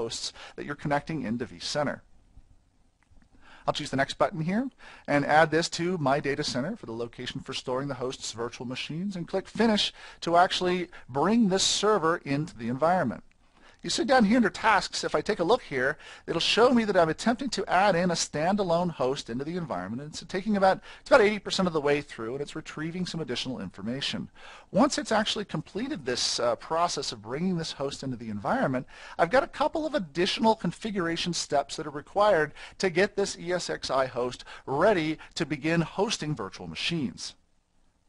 hosts that you're connecting into vCenter. I'll choose the next button here and add this to my data center for the location for storing the host's virtual machines, and click Finish to actually bring this server into the environment. You see down here under Tasks, if I take a look here, it'll show me that I'm attempting to add in a standalone host into the environment. And it's taking about 80% of the way through, and it's retrieving some additional information. Once it's actually completed this process of bringing this host into the environment, I've got a couple of additional configuration steps that are required to get this ESXi host ready to begin hosting virtual machines.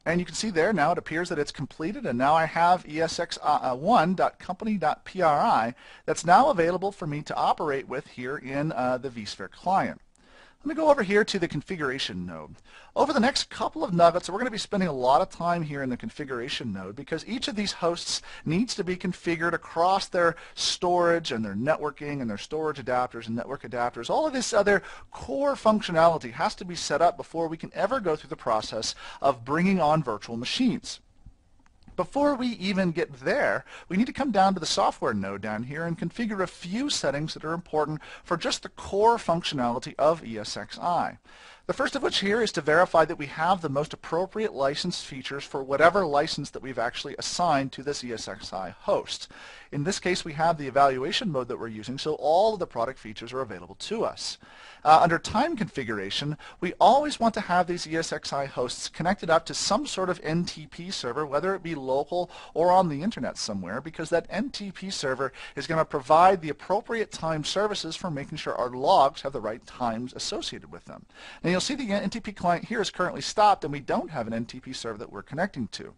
And you can see there now it appears that it's completed, and now I have esx1.company.pri that's now available for me to operate with here in the vSphere client. Let me go over here to the configuration node. Over the next couple of nuggets, we're going to be spending a lot of time here in the configuration node because each of these hosts needs to be configured across their storage and their networking and their storage adapters and network adapters. All of this other core functionality has to be set up before we can ever go through the process of bringing on virtual machines. Before we even get there, we need to come down to the software node down here and configure a few settings that are important for just the core functionality of ESXi. The first of which here is to verify that we have the most appropriate license features for whatever license that we've actually assigned to this ESXi host. In this case, we have the evaluation mode that we're using, so all of the product features are available to us. Under time configuration, we always want to have these ESXi hosts connected up to some sort of NTP server, whether it be local or on the internet somewhere, because that NTP server is going to provide the appropriate time services for making sure our logs have the right times associated with them. Now you'll see the NTP client here is currently stopped, and we don't have an NTP server that we're connecting to.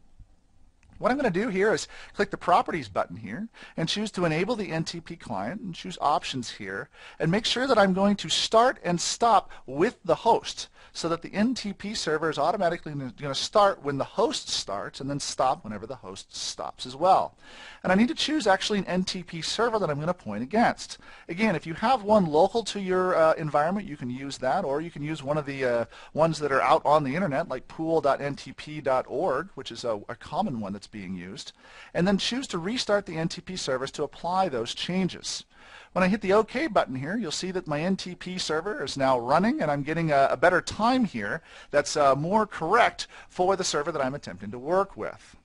What I'm going to do here is click the Properties button here and choose to enable the NTP client and choose Options here and make sure that I'm going to start and stop with the host so that the NTP server is automatically going to start when the host starts and then stop whenever the host stops as well. And I need to choose actually an NTP server that I'm going to point against. Again, if you have one local to your environment, you can use that, or you can use one of the ones that are out on the internet like pool.ntp.org, which is a common one that's being used, and then choose to restart the NTP service to apply those changes. When I hit the OK button here, you'll see that my NTP server is now running, and I'm getting a better time here that's more correct for the server that I'm attempting to work with.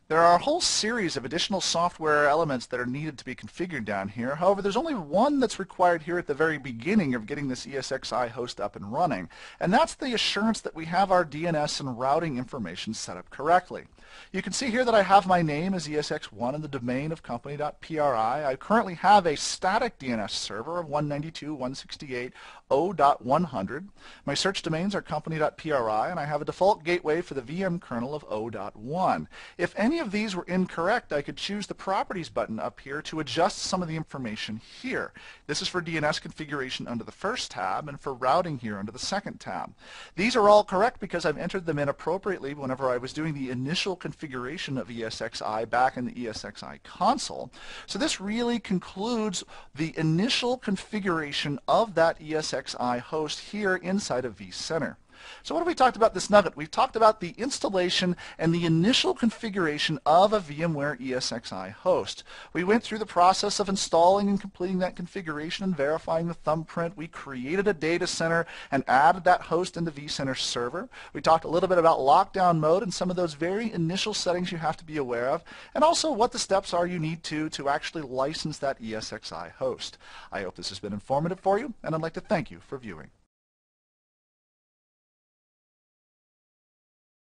There are a whole series of additional software elements that are needed to be configured down here. However, there's only one that's required here at the very beginning of getting this ESXi host up and running, and that's the assurance that we have our DNS and routing information set up correctly. You can see here that I have my name as ESX1 and the domain of company.pri. I currently have a static DNS server of 192.168.0.100. My search domains are company.pri, and I have a default gateway for the VM kernel of 0.1. If any of these were incorrect, I could choose the Properties button up here to adjust some of the information here. This is for DNS configuration under the first tab and for routing here under the second tab. These are all correct because I've entered them in appropriately whenever I was doing the initial configuration of ESXi back in the ESXi console. So this really concludes the initial configuration of that ESXi host here inside of vCenter. So what have we talked about this nugget? We've talked about the installation and the initial configuration of a VMware ESXi host. We went through the process of installing and completing that configuration and verifying the thumbprint. We created a data center and added that host into vCenter server. We talked a little bit about lockdown mode and some of those very initial settings you have to be aware of, and also what the steps are you need to actually license that ESXi host. I hope this has been informative for you, and I'd like to thank you for viewing.